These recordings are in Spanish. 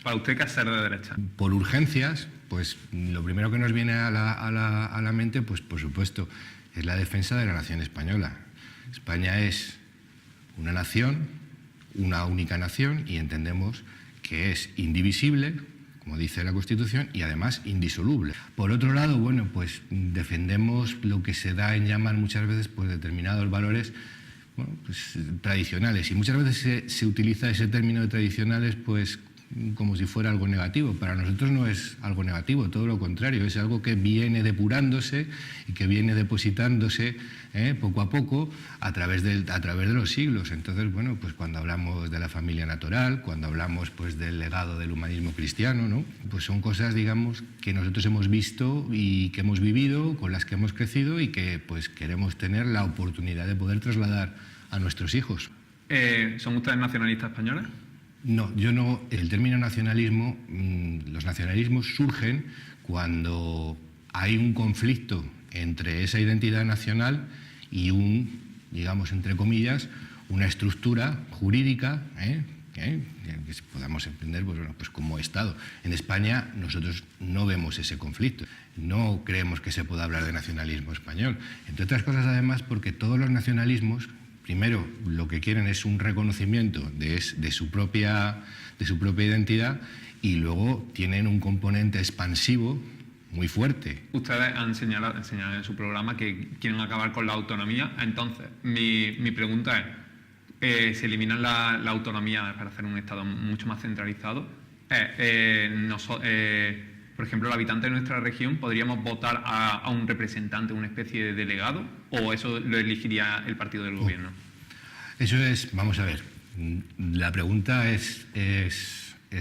Para usted, ¿qué es ser de derecha? Por urgencias, pues lo primero que nos viene a la mente, pues por supuesto, es la defensa de la nación española. España es una nación, una única nación, y entendemos que es indivisible, como dice la Constitución, y además indisoluble. Por otro lado, bueno, pues defendemos lo que se da en llamar muchas veces pues determinados valores, bueno, pues tradicionales, y muchas veces se utiliza ese término de tradicionales pues como si fuera algo negativo. Para nosotros no es algo negativo, todo lo contrario, es algo que viene depurándose y que viene depositándose poco a poco a través de los siglos. Entonces, bueno, pues cuando hablamos de la familia natural, cuando hablamos pues del legado del humanismo cristiano, ¿no? Pues son cosas, digamos, que nosotros hemos visto y que hemos vivido, con las que hemos crecido y que pues queremos tener la oportunidad de poder trasladar a nuestros hijos. ¿Son ustedes nacionalistas españoles? No, yo no. El término nacionalismo, los nacionalismos surgen cuando hay un conflicto entre esa identidad nacional y digamos, entre comillas, una estructura jurídica que podamos entender pues, bueno, pues como Estado. En España nosotros no vemos ese conflicto, no creemos que se pueda hablar de nacionalismo español. Entre otras cosas, además, porque todos los nacionalismos, primero, lo que quieren es un reconocimiento de su propia identidad, y luego tienen un componente expansivo muy fuerte. Ustedes han señalado en su programa que quieren acabar con la autonomía. Entonces, mi pregunta es, ¿se elimina la autonomía para hacer un Estado mucho más centralizado? Por ejemplo, el habitante de nuestra región, ¿podríamos votar a un representante, una especie de delegado? ¿O eso lo elegiría el partido del gobierno? Eso es, vamos a ver, la pregunta es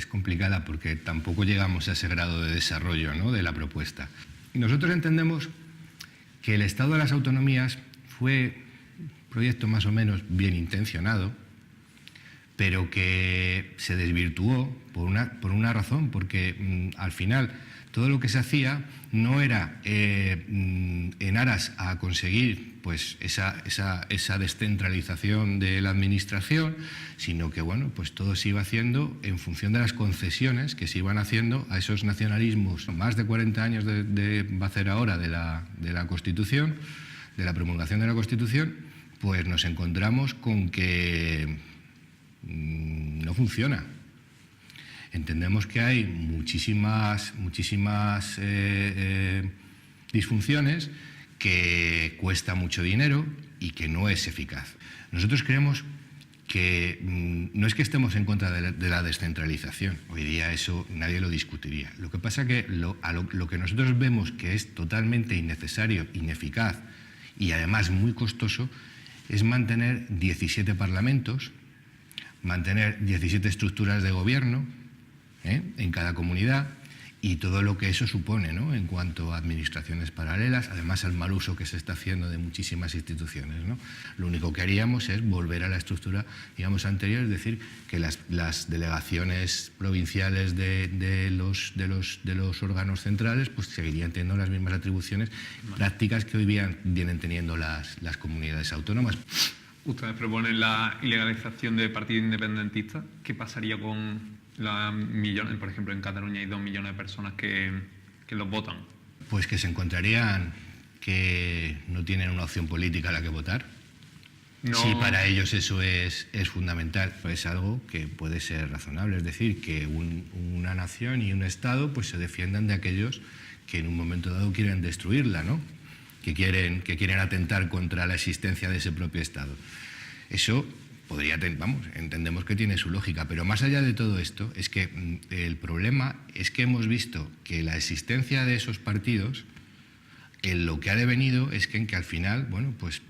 complicada porque tampoco llegamos a ese grado de desarrollo, ¿no?, de la propuesta. Nosotros entendemos que el Estado de las Autonomías fue un proyecto más o menos bien intencionado, pero que se desvirtuó por una razón, porque al final todo lo que se hacía no era en aras a conseguir pues esa descentralización de la administración, sino que bueno, pues todo se iba haciendo en función de las concesiones que se iban haciendo a esos nacionalismos. Más de 40 años va a hacer ahora de la Constitución, de la promulgación de la Constitución, pues nos encontramos con que no funciona. Entendemos que hay muchísimas disfunciones, que cuesta mucho dinero y que no es eficaz. Nosotros creemos que no es que estemos en contra de la descentralización, hoy día eso nadie lo discutiría. Lo que pasa que lo que nosotros vemos que es totalmente innecesario, ineficaz y además muy costoso es mantener 17 parlamentos, mantener 17 estructuras de gobierno en cada comunidad, y todo lo que eso supone, ¿no?, en cuanto a administraciones paralelas, además al mal uso que se está haciendo de muchísimas instituciones, ¿no? Lo único que haríamos es volver a la estructura, digamos, anterior, es decir, que las delegaciones provinciales de los órganos centrales pues seguirían teniendo las mismas atribuciones prácticas que hoy vienen teniendo las comunidades autónomas. Ustedes proponen la ilegalización de partidos independentistas. ¿Qué pasaría con millones? Por ejemplo, en Cataluña hay 2 millones de personas que los votan. Pues que se encontrarían que no tienen una opción política a la que votar. No. Si para ellos eso es fundamental, pues es algo que puede ser razonable. Es decir, que una nación y un Estado pues se defiendan de aquellos que en un momento dado quieren destruirla, ¿no?, que quieren atentar contra la existencia de ese propio Estado. Eso podría, entendemos que tiene su lógica, pero más allá de todo esto, es que el problema es que hemos visto que la existencia de esos partidos, en lo que ha devenido es que al final, bueno, pues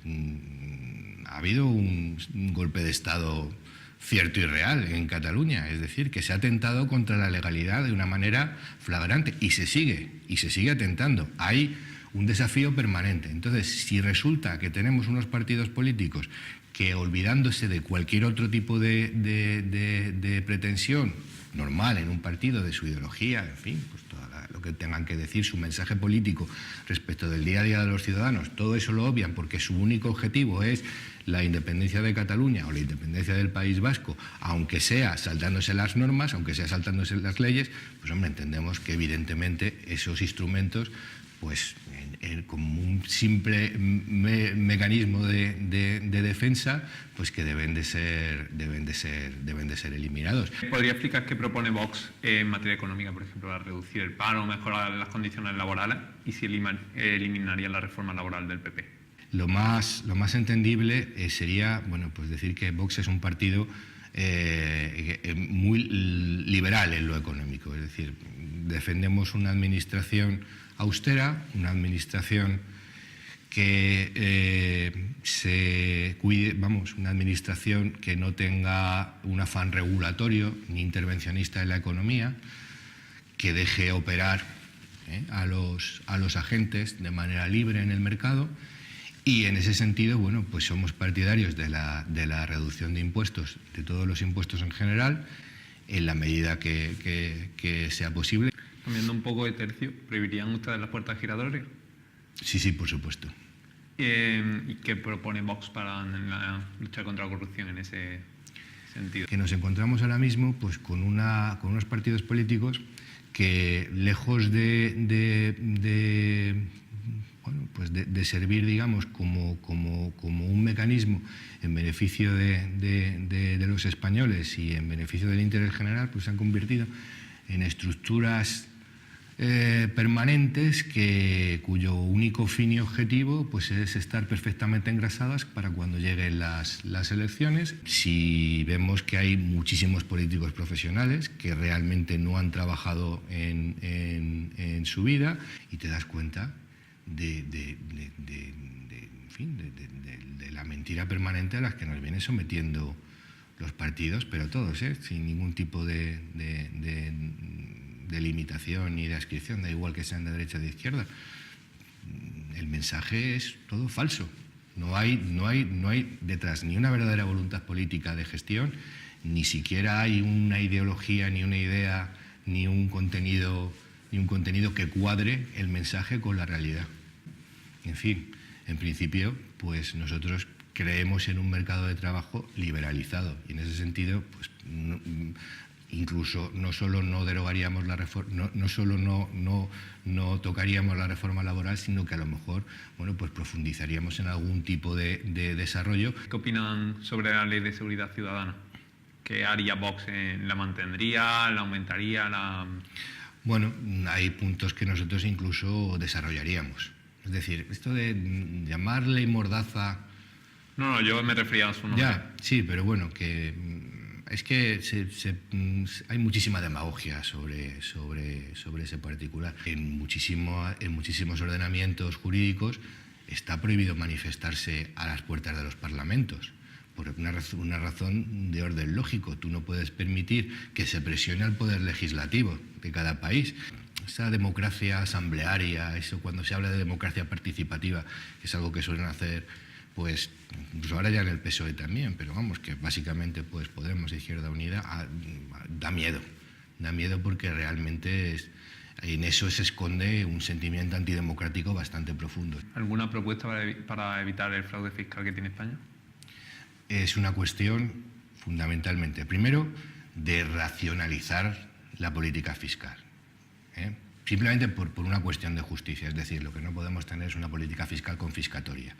ha habido un golpe de Estado cierto y real en Cataluña, es decir, que se ha atentado contra la legalidad de una manera flagrante y se sigue atentando. Hay un desafío permanente. Entonces, si resulta que tenemos unos partidos políticos que, olvidándose de cualquier otro tipo de pretensión normal en un partido, de su ideología, en fin, pues todo lo que tengan que decir, su mensaje político respecto del día a día de los ciudadanos, todo eso lo obvian porque su único objetivo es la independencia de Cataluña o la independencia del País Vasco, aunque sea saltándose las normas, aunque sea saltándose las leyes, pues hombre, entendemos que evidentemente esos instrumentos, pues como un simple mecanismo de defensa, pues que deben de ser eliminados. ¿Podría explicar qué propone Vox en materia económica, por ejemplo, para reducir el paro, mejorar las condiciones laborales, y si eliminaría la reforma laboral del PP? Lo más entendible sería, bueno, pues decir que Vox es un partido muy liberal en lo económico, es decir, defendemos una administración austera, una administración que se cuide, una administración que no tenga un afán regulatorio ni intervencionista en la economía, que deje operar a los agentes de manera libre en el mercado. Y en ese sentido, bueno, pues somos partidarios de la reducción de impuestos, de todos los impuestos en general, en la medida que sea posible. Cambiando un poco de tercio, ¿prohibirían ustedes las puertas giratorias? Sí, por supuesto. ¿Y qué propone Vox para la lucha contra la corrupción en ese sentido? Que nos encontramos ahora mismo pues, con unos partidos políticos que, lejos de servir, digamos, como un mecanismo en beneficio de los españoles y en beneficio del interés general, pues se han convertido en estructuras permanentes cuyo único fin y objetivo pues es estar perfectamente engrasadas para cuando lleguen las elecciones. Si vemos que hay muchísimos políticos profesionales que realmente no han trabajado en su vida, y te das cuenta de la mentira permanente a la que nos vienen sometiendo los partidos, pero todos, sin ningún tipo de limitación ni de adscripción, da igual que sean de derecha o de izquierda. El mensaje es todo falso. No hay detrás ni una verdadera voluntad política de gestión, ni siquiera hay una ideología, ni una idea, ni un contenido que cuadre el mensaje con la realidad. En fin, en principio, pues nosotros creemos en un mercado de trabajo liberalizado, y en ese sentido, pues incluso no solo no derogaríamos la reforma, no solo no tocaríamos la reforma laboral, sino que a lo mejor, bueno, pues profundizaríamos en algún tipo de desarrollo. ¿Qué opinan sobre la Ley de Seguridad Ciudadana? ¿Qué haría Vox? ¿La mantendría? ¿La aumentaría? Bueno, hay puntos que nosotros incluso desarrollaríamos. Es decir, esto de llamarle mordaza... No, yo me refería a su nombre. Ya, sí, pero bueno, que es que hay muchísima demagogia sobre ese particular. En muchísimos ordenamientos jurídicos está prohibido manifestarse a las puertas de los parlamentos, por una razón de orden lógico. Tú no puedes permitir que se presione al poder legislativo de cada país. Esa democracia asamblearia, eso cuando se habla de democracia participativa, que es algo que suelen hacer, pues incluso ahora ya en el PSOE también, pero vamos, que básicamente pues Podemos, Izquierda Unida, da miedo porque realmente en eso se esconde un sentimiento antidemocrático bastante profundo. ¿Alguna propuesta para evitar el fraude fiscal que tiene España? Es una cuestión fundamentalmente, primero, de racionalizar la política fiscal. Simplemente por una cuestión de justicia, es decir, lo que no podemos tener es una política fiscal confiscatoria,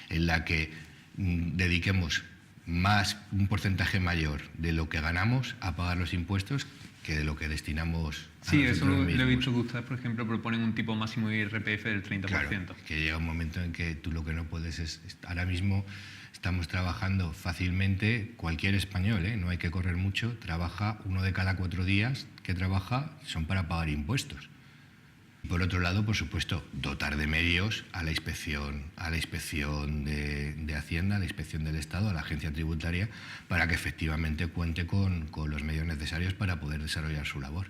en la que dediquemos un porcentaje mayor de lo que ganamos a pagar los impuestos que de lo que destinamos a Sí, nosotros eso mismos. lo he visto que ustedes, por ejemplo, proponen un tipo máximo de IRPF del 30%. Claro, que llega un momento en que tú lo que no puedes es... Ahora mismo estamos trabajando fácilmente, cualquier español, no hay que correr mucho, trabaja 1 de cada 4 días que trabaja son para pagar impuestos. Por otro lado, por supuesto, dotar de medios a la inspección de Hacienda, a la inspección del Estado, a la agencia tributaria, para que efectivamente cuente con los medios necesarios para poder desarrollar su labor.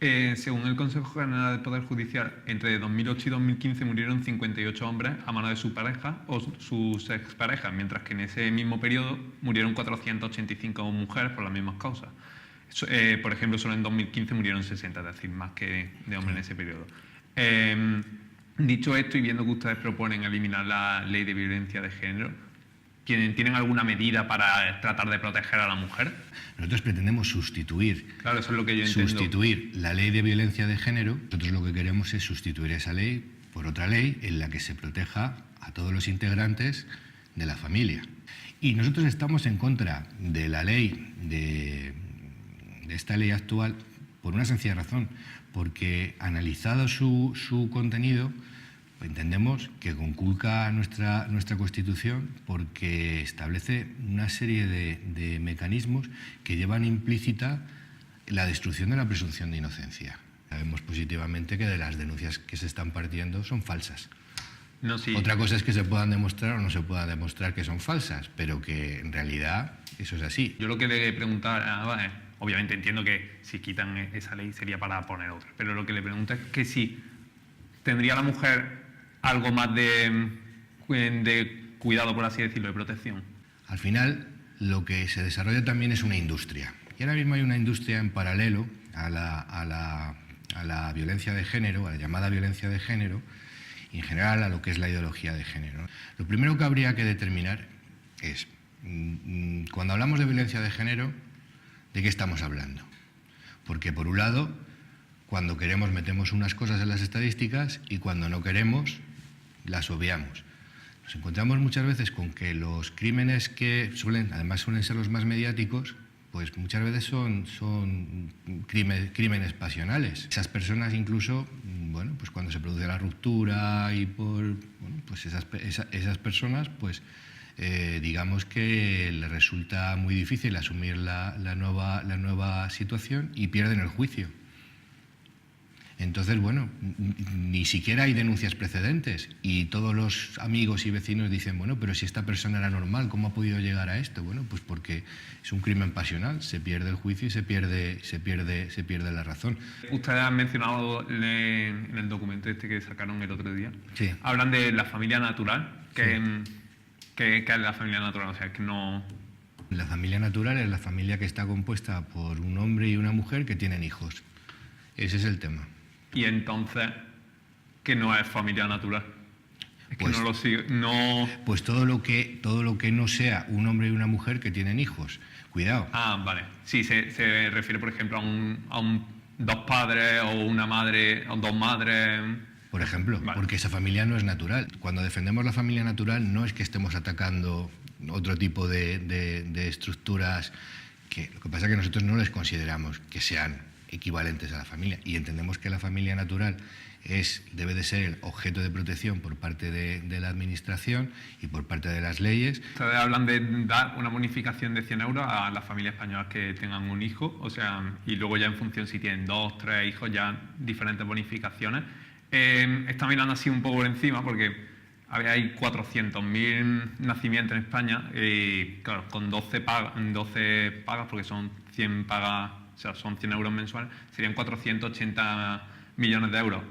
Según el Consejo General del Poder Judicial, entre 2008 y 2015 murieron 58 hombres a mano de su pareja o sus exparejas, mientras que en ese mismo periodo murieron 485 mujeres por las mismas causas. Por ejemplo, solo en 2015 murieron 60, es decir, más que de hombres en ese periodo. Dicho esto, y viendo que ustedes proponen eliminar la ley de violencia de género, ¿tienen alguna medida para tratar de proteger a la mujer? Nosotros pretendemos sustituir. Claro, eso es lo que yo entiendo. Sustituir la ley de violencia de género. Nosotros lo que queremos es sustituir esa ley por otra ley en la que se proteja a todos los integrantes de la familia. Y nosotros estamos en contra de la ley, de esta ley actual, por una sencilla razón, porque analizado su contenido, entendemos que conculca nuestra Constitución porque establece una serie de mecanismos que llevan implícita la destrucción de la presunción de inocencia. Sabemos positivamente que de las denuncias que se están partiendo son falsas. No, sí. Otra cosa es que se puedan demostrar o no se pueda demostrar que son falsas, pero que en realidad eso es así. Yo lo que le preguntaba es, obviamente entiendo que si quitan esa ley sería para poner otra, pero lo que le pregunto es que si tendría la mujer algo más de cuidado, por así decirlo, de protección. Al final, lo que se desarrolla también es una industria. Y ahora mismo hay una industria en paralelo a la violencia de género, a la llamada violencia de género, y en general a lo que es la ideología de género. Lo primero que habría que determinar es, cuando hablamos de violencia de género, ¿de qué estamos hablando? Porque, por un lado, cuando queremos metemos unas cosas en las estadísticas y cuando no queremos las obviamos. Nos encontramos muchas veces con que los crímenes que además suelen ser los más mediáticos, pues muchas veces son crímenes pasionales. Esas personas incluso, bueno, pues cuando se produce la ruptura y pues esas personas, pues digamos que les resulta muy difícil asumir la nueva situación y pierden el juicio. Entonces, bueno, ni siquiera hay denuncias precedentes y todos los amigos y vecinos dicen, bueno, pero si esta persona era normal, ¿cómo ha podido llegar a esto? Bueno, pues porque es un crimen pasional, se pierde el juicio y se pierde la razón. Ustedes han mencionado en el documento este que sacaron el otro día, sí. Hablan de la familia natural, que sí. es la familia natural, o sea, que no... La familia natural es la familia que está compuesta por un hombre y una mujer que tienen hijos. Ese es el tema. Y entonces, ¿qué no es familia natural? Es que pues, no lo sigo, no... Pues todo lo que no sea un hombre y una mujer que tienen hijos. Cuidado. Ah, vale. Sí, se refiere, por ejemplo, a dos padres o una madre o dos madres. Por ejemplo, vale. Porque esa familia no es natural. Cuando defendemos la familia natural no es que estemos atacando otro tipo de estructuras que lo que pasa es que nosotros no les consideramos que sean equivalentes a la familia y entendemos que la familia natural debe de ser el objeto de protección por parte de la administración y por parte de las leyes. Ustedes hablan de dar una bonificación de 100 euros a las familias españolas que tengan un hijo, o sea, y luego ya en función si tienen 2, 3 hijos, ya diferentes bonificaciones. Está mirando así un poco por encima porque hay 400.000 nacimientos en España y claro, con 12 pagas, porque son 100 pagas, o sea, son 100 euros mensuales, serían 480 millones de euros.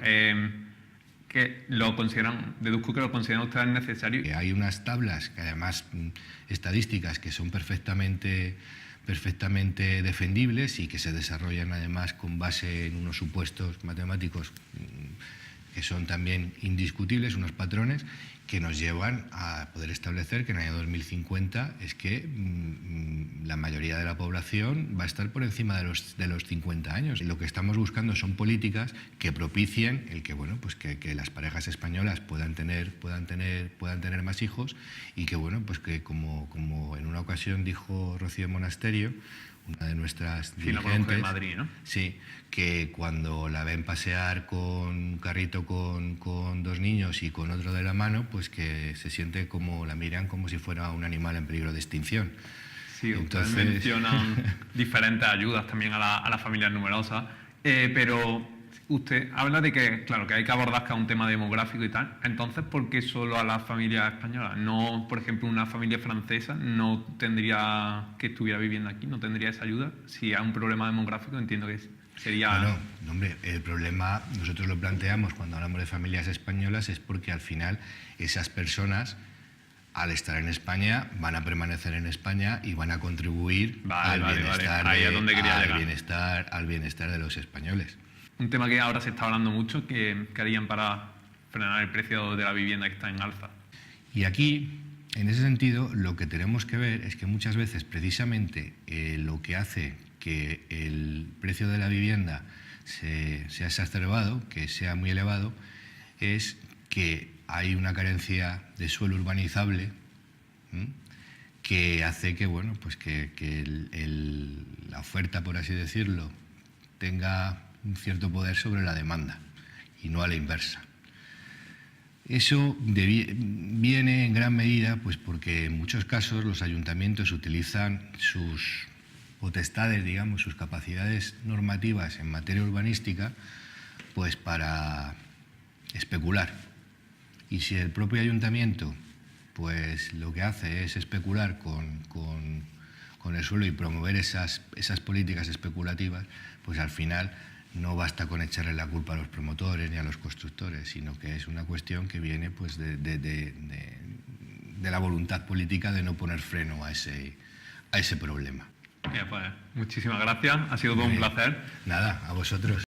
Que lo consideran, deduzco que lo consideran ustedes necesario. Hay unas tablas, que además estadísticas, que son perfectamente defendibles y que se desarrollan además con base en unos supuestos matemáticos que son también indiscutibles, unos patrones que nos llevan a poder establecer que en el año 2050 es que la mayoría de la población va a estar por encima de los 50 años. Lo que estamos buscando son políticas que propicien el que, bueno, pues que las parejas españolas puedan tener más hijos y que, bueno, pues que como en una ocasión dijo Rocío Monasterio, una de nuestras dirigentes, de Madrid, ¿no? Sí, que cuando la ven pasear con un carrito con dos niños y con otro de la mano, pues que se siente como, la miran como si fuera un animal en peligro de extinción. Sí, entonces mencionan diferentes ayudas también a las familias numerosas, pero usted habla de que, claro, que hay que abordar cada un tema demográfico y tal. Entonces, ¿por qué solo a las familias españolas? No, por ejemplo, una familia francesa no tendría, que estuviera viviendo aquí, no tendría esa ayuda. Si hay un problema demográfico, entiendo que sería... Bueno, hombre, el problema, nosotros lo planteamos cuando hablamos de familias españolas, es porque al final esas personas al estar en España, van a permanecer en España y van a contribuir Vale. Ahí es donde quería llegar. al bienestar de los españoles. Un tema que ahora se está hablando mucho, que harían para frenar el precio de la vivienda que está en alza. Y aquí, en ese sentido, lo que tenemos que ver es que muchas veces precisamente lo que hace que el precio de la vivienda sea exacerbado, que sea muy elevado, es que hay una carencia de suelo urbanizable, que hace que, bueno, pues que la oferta, por así decirlo, tenga un cierto poder sobre la demanda y no a la inversa. Eso viene en gran medida pues porque en muchos casos los ayuntamientos utilizan sus potestades, digamos, sus capacidades normativas en materia urbanística pues para especular. Y si el propio ayuntamiento pues lo que hace es especular con el suelo y promover esas políticas especulativas, pues al final no basta con echarle la culpa a los promotores ni a los constructores, sino que es una cuestión que viene pues de la voluntad política de no poner freno a ese problema. Bien, pues muchísimas gracias, ha sido todo un placer. Nada, a vosotros.